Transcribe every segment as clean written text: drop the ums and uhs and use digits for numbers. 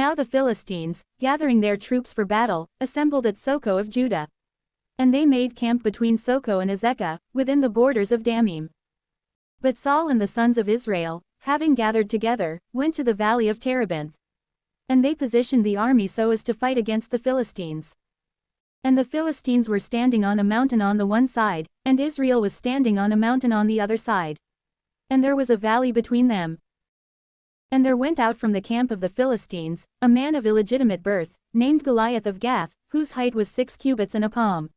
Now the Philistines, gathering their troops for battle, assembled at Socoh of Judah. And they made camp between Socoh and Azekah, within the borders of Damim. But Saul and the sons of Israel, having gathered together, went to the valley of Terebinth. And they positioned the army so as to fight against the Philistines. And the Philistines were standing on a mountain on the one side, and Israel was standing on a mountain on the other side. And there was a valley between them. And there went out from the camp of the Philistines, a man of illegitimate birth, named Goliath of Gath, whose height was 6 cubits and a palm.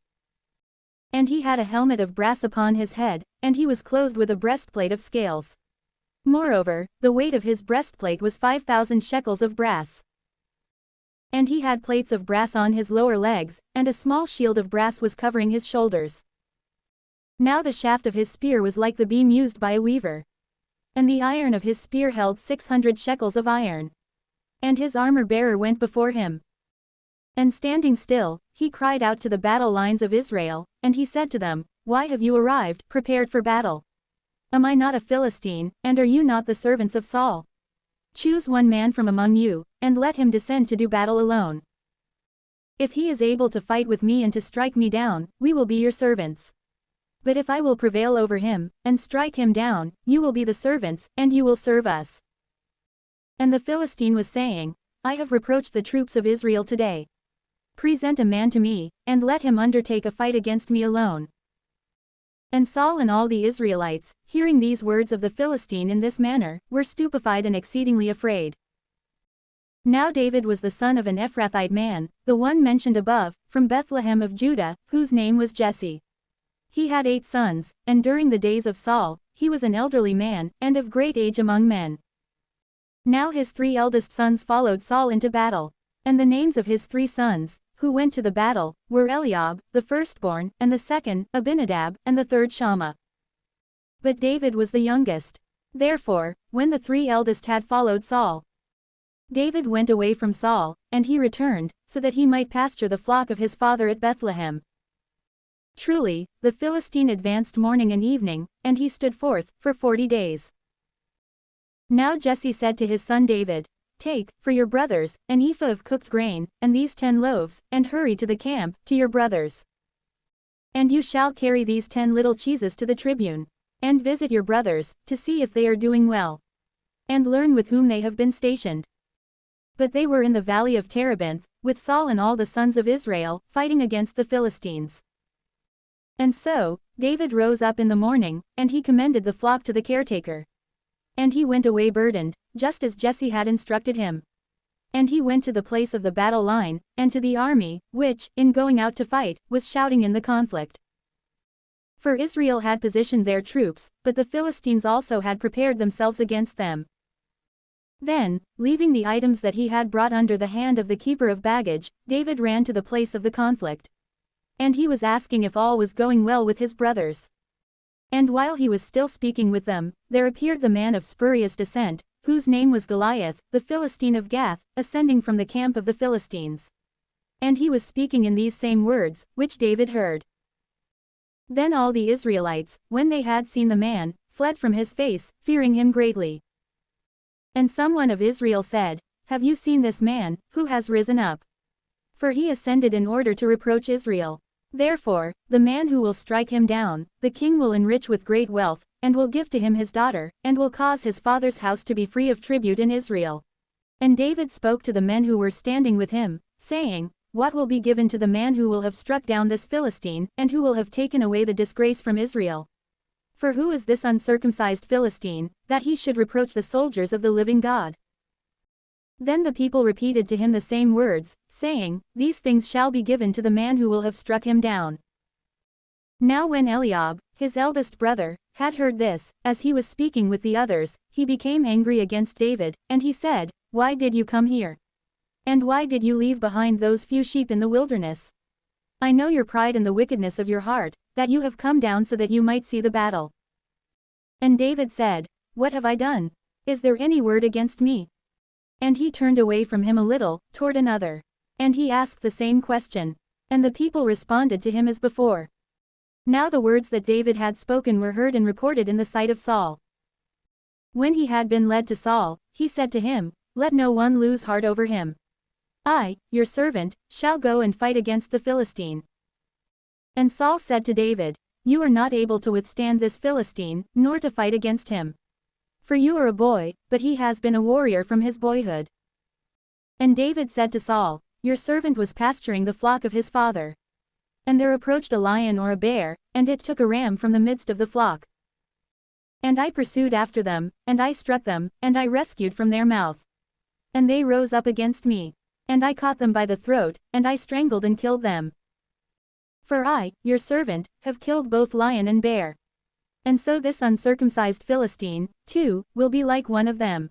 And he had a helmet of brass upon his head, and he was clothed with a breastplate of scales. Moreover, the weight of his breastplate was 5,000 shekels of brass. And he had plates of brass on his lower legs, and a small shield of brass was covering his shoulders. Now the shaft of his spear was like the beam used by a weaver. And the iron of his spear held 600 shekels of iron. And his armor-bearer went before him. And standing still, he cried out to the battle lines of Israel, and he said to them, Why have you arrived, prepared for battle? Am I not a Philistine, and are you not the servants of Saul? Choose one man from among you, and let him descend to do battle alone. If he is able to fight with me and to strike me down, we will be your servants. But if I will prevail over him, and strike him down, you will be the servants, and you will serve us. And the Philistine was saying, I have reproached the troops of Israel today. Present a man to me, and let him undertake a fight against me alone. And Saul and all the Israelites, hearing these words of the Philistine in this manner, were stupefied and exceedingly afraid. Now David was the son of an Ephrathite man, the one mentioned above, from Bethlehem of Judah, whose name was Jesse. He had 8 sons, and during the days of Saul, he was an elderly man, and of great age among men. Now his 3 eldest sons followed Saul into battle. And the names of his 3 sons, who went to the battle, were Eliab, the firstborn, and the second, Abinadab, and the third Shammah. But David was the youngest. Therefore, when the 3 eldest had followed Saul, David went away from Saul, and he returned, so that he might pasture the flock of his father at Bethlehem. Truly, the Philistine advanced morning and evening, and he stood forth, for 40 days. Now Jesse said to his son David, Take, for your brothers, an ephah of cooked grain, and these 10 loaves, and hurry to the camp, to your brothers. And you shall carry these 10 little cheeses to the tribune, and visit your brothers, to see if they are doing well, and learn with whom they have been stationed. But they were in the valley of Terebinth, with Saul and all the sons of Israel, fighting against the Philistines. And so, David rose up in the morning, and he commended the flock to the caretaker. And he went away burdened, just as Jesse had instructed him. And he went to the place of the battle line, and to the army, which, in going out to fight, was shouting in the conflict. For Israel had positioned their troops, but the Philistines also had prepared themselves against them. Then, leaving the items that he had brought under the hand of the keeper of baggage, David ran to the place of the conflict. And he was asking if all was going well with his brothers. And while he was still speaking with them, there appeared the man of spurious descent, whose name was Goliath, the Philistine of Gath, ascending from the camp of the Philistines. And he was speaking in these same words, which David heard. Then all the Israelites, when they had seen the man, fled from his face, fearing him greatly. And someone of Israel said, Have you seen this man, who has risen up? For he ascended in order to reproach Israel. Therefore, the man who will strike him down, the king will enrich with great wealth, and will give to him his daughter, and will cause his father's house to be free of tribute in Israel. And David spoke to the men who were standing with him, saying, What will be given to the man who will have struck down this Philistine, and who will have taken away the disgrace from Israel? For who is this uncircumcised Philistine, that he should reproach the soldiers of the living God? Then the people repeated to him the same words, saying, These things shall be given to the man who will have struck him down. Now when Eliab, his eldest brother, had heard this, as he was speaking with the others, he became angry against David, and he said, Why did you come here? And why did you leave behind those few sheep in the wilderness? I know your pride and the wickedness of your heart, that you have come down so that you might see the battle. And David said, What have I done? Is there any word against me? And he turned away from him a little, toward another. And he asked the same question. And the people responded to him as before. Now the words that David had spoken were heard and reported in the sight of Saul. When he had been led to Saul, he said to him, let no one lose heart over him. I, your servant, shall go and fight against the Philistine." And Saul said to David, "You are not able to withstand this Philistine, nor to fight against him. For you are a boy, but he has been a warrior from his boyhood." And David said to Saul, "Your servant was pasturing the flock of his father. And there approached a lion or a bear, and it took a ram from the midst of the flock. And I pursued after them, and I struck them, and I rescued from their mouth. And they rose up against me. And I caught them by the throat, and I strangled and killed them. For I, your servant, have killed both lion and bear. And so this uncircumcised Philistine, too, will be like one of them.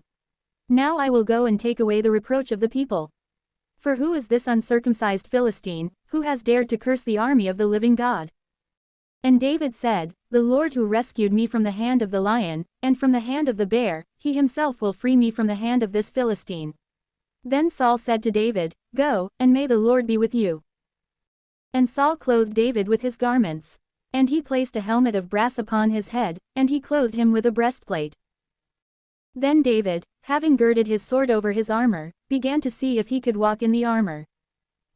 Now I will go and take away the reproach of the people. For who is this uncircumcised Philistine, who has dared to curse the army of the living God?" And David said, "The Lord who rescued me from the hand of the lion, and from the hand of the bear, he himself will free me from the hand of this Philistine." Then Saul said to David, "Go, and may the Lord be with you." And Saul clothed David with his garments. And he placed a helmet of brass upon his head, and he clothed him with a breastplate. Then David, having girded his sword over his armor, began to see if he could walk in the armor.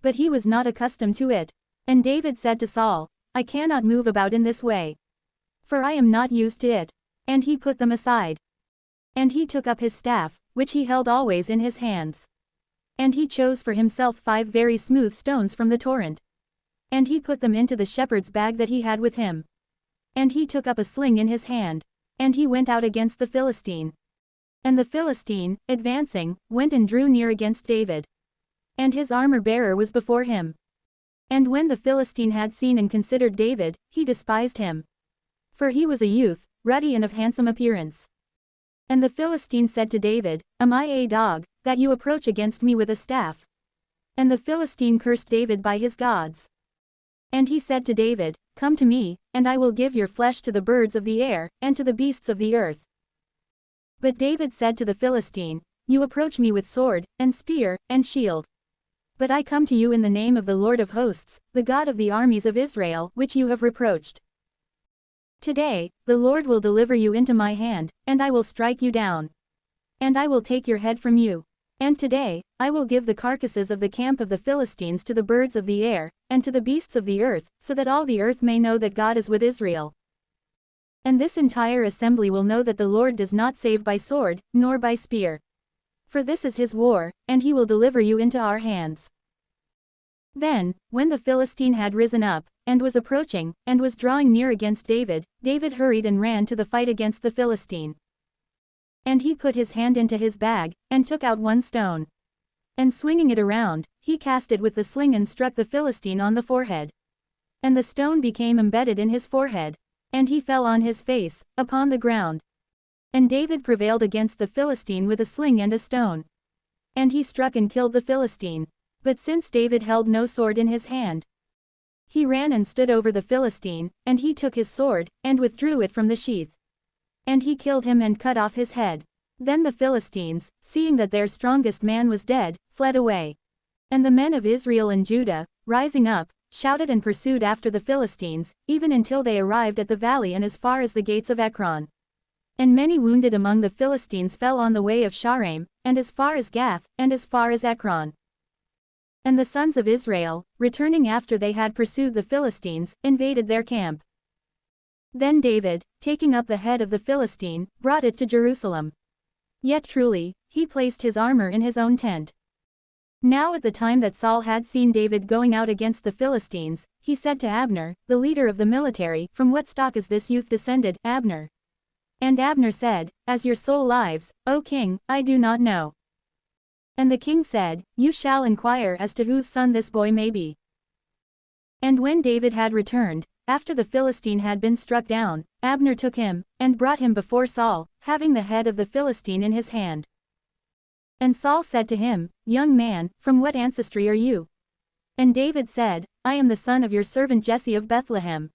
But he was not accustomed to it. And David said to Saul, "I cannot move about in this way. For I am not used to it." And he put them aside. And he took up his staff, which he held always in his hands. And he chose for himself 5 very smooth stones from the torrent. And he put them into the shepherd's bag that he had with him. And he took up a sling in his hand. And he went out against the Philistine. And the Philistine, advancing, went and drew near against David. And his armor-bearer was before him. And when the Philistine had seen and considered David, he despised him. For he was a youth, ruddy and of handsome appearance. And the Philistine said to David, "Am I a dog, that you approach against me with a staff?" And the Philistine cursed David by his gods. And he said to David, "Come to me, and I will give your flesh to the birds of the air, and to the beasts of the earth." But David said to the Philistine, "You approach me with sword, and spear, and shield. But I come to you in the name of the Lord of hosts, the God of the armies of Israel, which you have reproached. Today, the Lord will deliver you into my hand, and I will strike you down. And I will take your head from you. And today, I will give the carcasses of the camp of the Philistines to the birds of the air, and to the beasts of the earth, so that all the earth may know that God is with Israel. And this entire assembly will know that the Lord does not save by sword, nor by spear. For this is his war, and he will deliver you into our hands." Then, when the Philistine had risen up, and was approaching, and was drawing near against David, David hurried and ran to the fight against the Philistine. And he put his hand into his bag, and took out 1 stone. And swinging it around, he cast it with the sling and struck the Philistine on the forehead. And the stone became embedded in his forehead. And he fell on his face, upon the ground. And David prevailed against the Philistine with a sling and a stone. And he struck and killed the Philistine. But since David held no sword in his hand, he ran and stood over the Philistine, and he took his sword, and withdrew it from the sheath. And he killed him and cut off his head. Then the Philistines, seeing that their strongest man was dead, fled away. And the men of Israel and Judah, rising up, shouted and pursued after the Philistines, even until they arrived at the valley and as far as the gates of Ekron. And many wounded among the Philistines fell on the way of Sharaim, and as far as Gath, and as far as Ekron. And the sons of Israel, returning after they had pursued the Philistines, invaded their camp. Then David, taking up the head of the Philistine, brought it to Jerusalem. Yet truly, he placed his armor in his own tent. Now at the time that Saul had seen David going out against the Philistines, he said to Abner, the leader of the military, "From what stock is this youth descended, Abner?" And Abner said, "As your soul lives, O king, I do not know." And the king said, "You shall inquire as to whose son this boy may be." And when David had returned, after the Philistine had been struck down, Abner took him, and brought him before Saul, having the head of the Philistine in his hand. And Saul said to him, "Young man, from what ancestry are you?" And David said, "I am the son of your servant Jesse of Bethlehem."